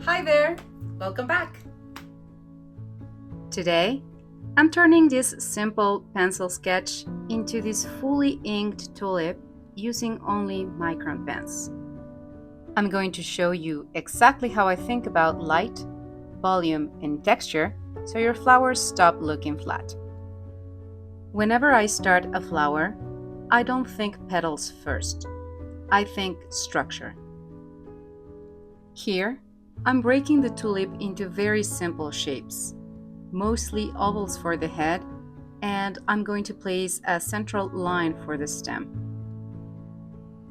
Hi there! Welcome back! Today, I'm turning this simple pencil sketch into this fully inked tulip using only Micron pens. I'm going to show you exactly how I think about light, volume, and texture so your flowers stop looking flat. Whenever I start a flower, I don't think petals first. I think structure. Here, I'm breaking the tulip into very simple shapes, mostly ovals for the head, and I'm going to place a central line for the stem.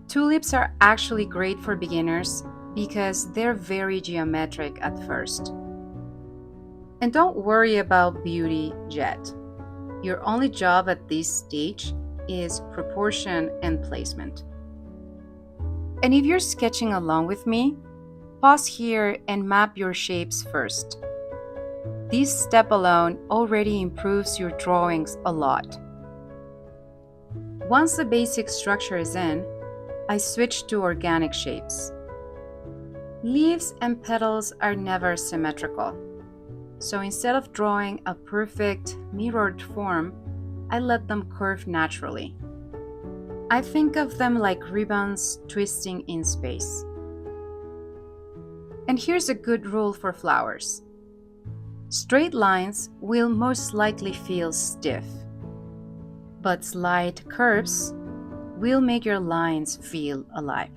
Tulips are actually great for beginners because they're very geometric at first. And don't worry about beauty yet. Your only job at this stage is proportion and placement. And if you're sketching along with me, pause here and map your shapes first. This step alone already improves your drawings a lot. Once the basic structure is in, I switch to organic shapes. Leaves and petals are never symmetrical. So instead of drawing a perfect mirrored form, I let them curve naturally. I think of them like ribbons twisting in space. And here's a good rule for flowers. Straight lines will most likely feel stiff, but slight curves will make your lines feel alive.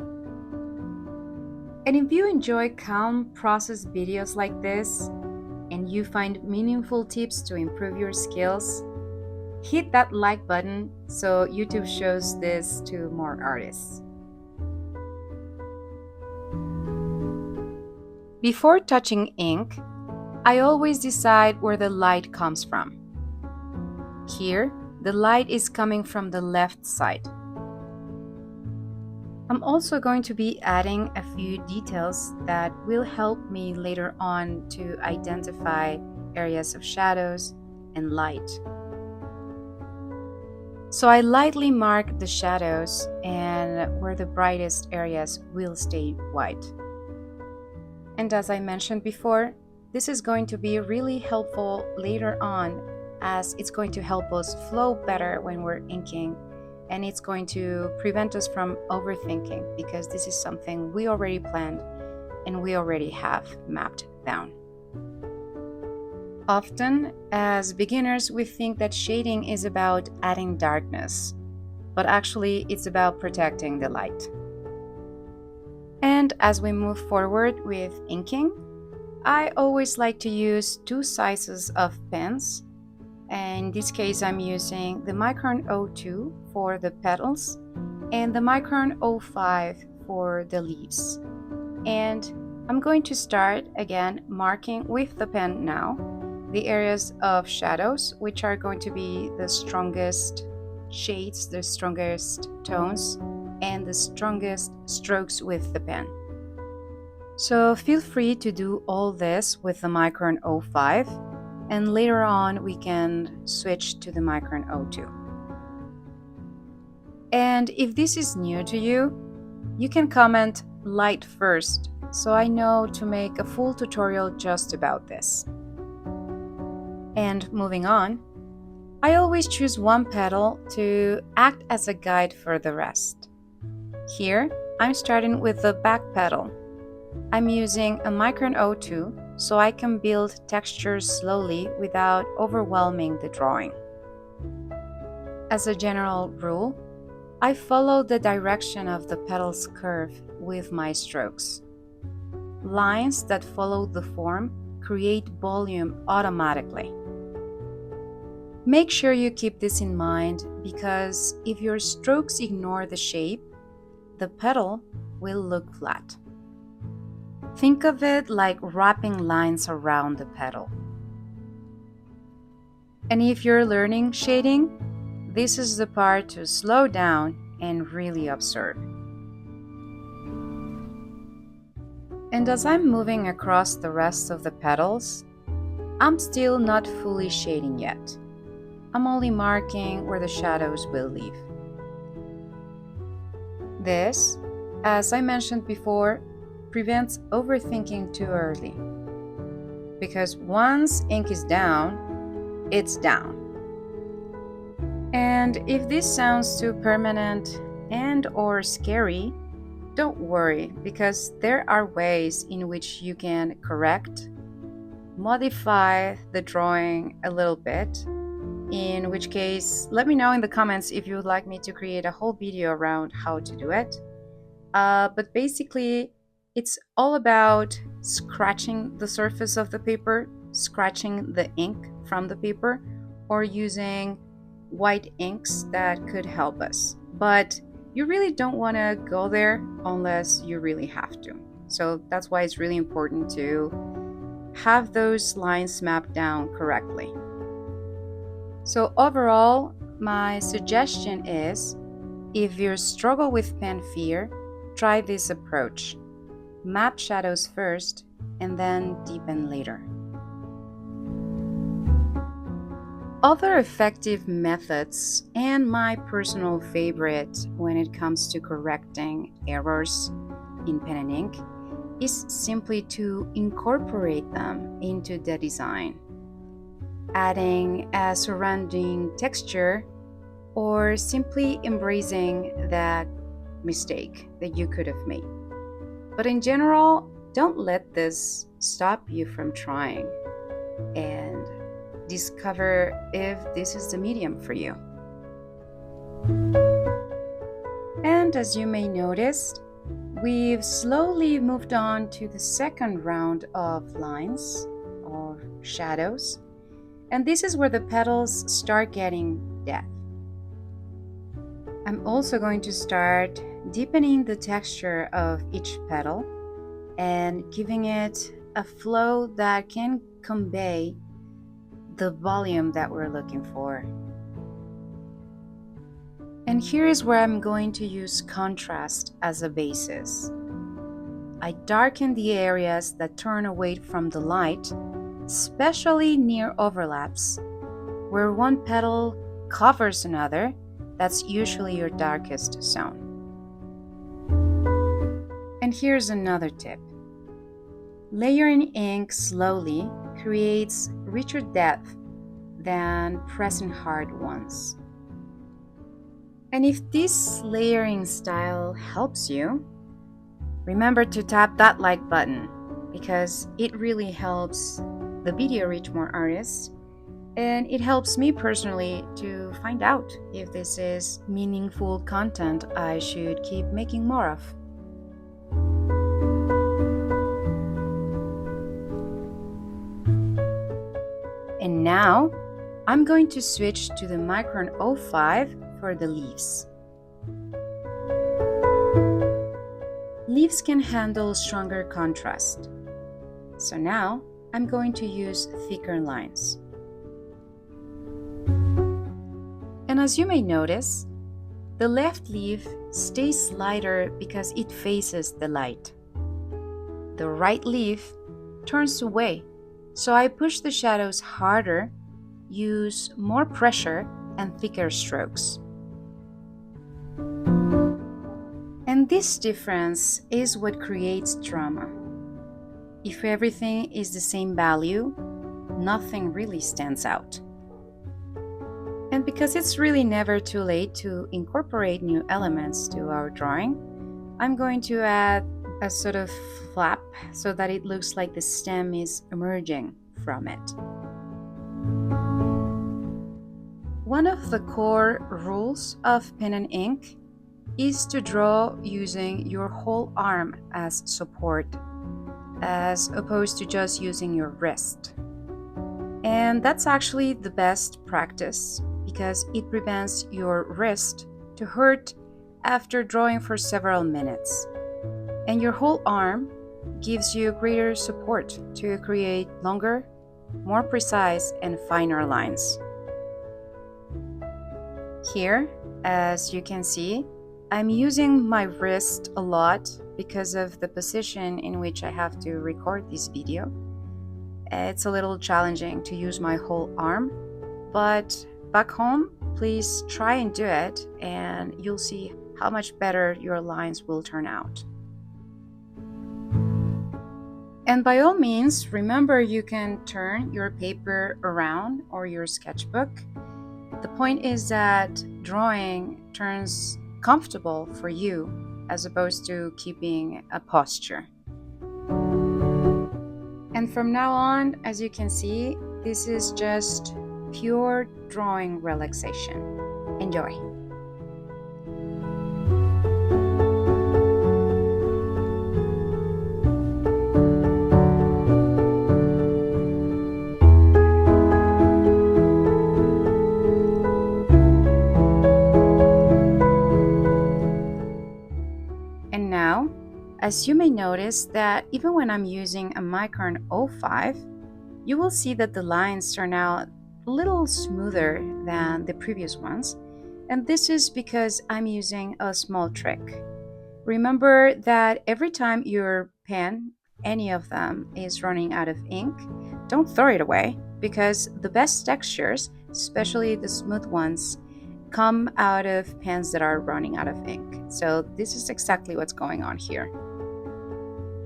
And if you enjoy calm process videos like this, and you find meaningful tips to improve your skills, hit that like button so YouTube shows this to more artists. Before touching ink, I always decide where the light comes from. Here, the light is coming from the left side. I'm also going to be adding a few details that will help me later on to identify areas of shadows and light. So I lightly mark the shadows and where the brightest areas will stay white. And as I mentioned before, this is going to be really helpful later on as it's going to help us flow better when we're inking, and it's going to prevent us from overthinking because this is something we already planned and we already have mapped down. Often, as beginners, we think that shading is about adding darkness, but actually it's about protecting the light. And as we move forward with inking, I always like to use two sizes of pens. In this case, I'm using the Micron 02 for the petals and the Micron 05 for the leaves. And I'm going to start again marking with the pen now the areas of shadows, which are going to be the strongest shades, the strongest tones, and the strongest strokes with the pen. So feel free to do all this with the Micron 05, and later on we can switch to the Micron 02. And if this is new to you, you can comment light first so I know to make a full tutorial just about this. And moving on, I always choose one petal to act as a guide for the rest. Here, I'm starting with the back petal. I'm using a Micron 02 so I can build textures slowly without overwhelming the drawing. As a general rule, I follow the direction of the petal's curve with my strokes. Lines that follow the form create volume automatically. Make sure you keep this in mind because if your strokes ignore the shape, the petal will look flat. Think of it like wrapping lines around the petal. And if you're learning shading, this is the part to slow down and really observe. And as I'm moving across the rest of the petals, I'm still not fully shading yet. I'm only marking where the shadows will leave. This, as I mentioned before, prevents overthinking too early. Because once ink is down, it's down. And if this sounds too permanent and or scary, don't worry, because there are ways in which you can correct, modify the drawing a little bit, in which case let me know in the comments if you would like me to create a whole video around how to do it. But basically, it's all about scratching the surface of the paper, scratching the ink from the paper, or using white inks that could help us. But you really don't want to go there unless you really have to. So that's why it's really important to have those lines mapped down correctly. So overall, my suggestion is, if you struggle with pen fear, try this approach. Map shadows first and then deepen later. Other effective methods, and my personal favorite when it comes to correcting errors in pen and ink, is simply to incorporate them into the design, adding a surrounding texture or simply embracing that mistake that you could have made. But in general, don't let this stop you from trying and discover if this is the medium for you. And as you may notice, we've slowly moved on to the second round of lines or shadows, and this is where the petals start getting depth. I'm also going to start deepening the texture of each petal and giving it a flow that can convey the volume that we're looking for. And here is where I'm going to use contrast as a basis. I darken the areas that turn away from the light, especially near overlaps, where one petal covers another. That's usually your darkest zone. And here's another tip. Layering ink slowly creates richer depth than pressing hard ones. And if this layering style helps you, remember to tap that like button, because it really helps the video reach more artists, and it helps me personally to find out if this is meaningful content I should keep making more of. And now, I'm going to switch to the Micron 05 for the leaves. Leaves can handle stronger contrast. So now, I'm going to use thicker lines. And as you may notice, the left leaf stays lighter because it faces the light. The right leaf turns away, so I push the shadows harder, use more pressure and thicker strokes. And this difference is what creates drama. If everything is the same value, nothing really stands out. And because it's really never too late to incorporate new elements to our drawing, I'm going to add a sort of flap so that it looks like the stem is emerging from it. One of the core rules of pen and ink is to draw using your whole arm as support, as opposed to just using your wrist. And that's actually the best practice, because it prevents your wrist to hurt after drawing for several minutes. And your whole arm gives you greater support to create longer, more precise, and finer lines. Here, as you can see, I'm using my wrist a lot because of the position in which I have to record this video. It's a little challenging to use my whole arm, but back home, please try and do it, and you'll see how much better your lines will turn out. And by all means, remember you can turn your paper around or your sketchbook. The point is that drawing turns comfortable for you as opposed to keeping a posture. And from now on, as you can see, this is just pure drawing relaxation. Enjoy! And now, as you may notice that even when I'm using a Micron 05, you will see that the lines turn out a little smoother than the previous ones. And this is because I'm using a small trick. Remember that every time your pen, any of them, is running out of ink, don't throw it away because the best textures, especially the smooth ones, come out of pens that are running out of ink. So this is exactly what's going on here.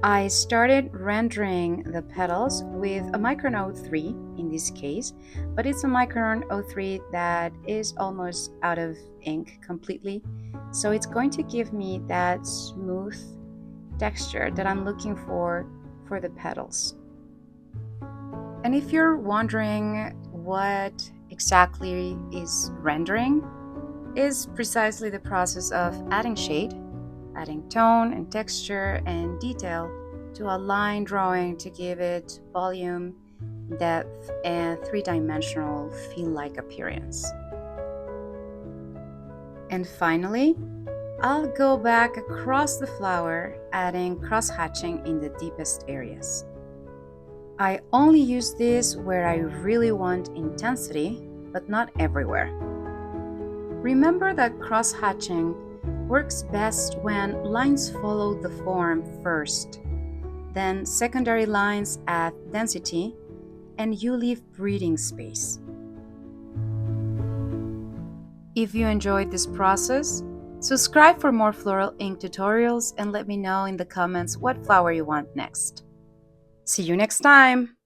I started rendering the petals with a Micron 03 in this case, but it's a Micron 03 that is almost out of ink completely. So it's going to give me that smooth texture that I'm looking for the petals. And if you're wondering what exactly is rendering, is precisely the process of adding shade, adding tone and texture and detail to a line drawing to give it volume, depth, and three-dimensional feel-like appearance. And finally, I'll go back across the flower, adding cross-hatching in the deepest areas. I only use this where I really want intensity, but not everywhere. Remember that cross-hatching works best when lines follow the form first, then secondary lines add density, and you leave breathing space. If you enjoyed this process, subscribe for more floral ink tutorials and let me know in the comments what flower you want next. See you next time!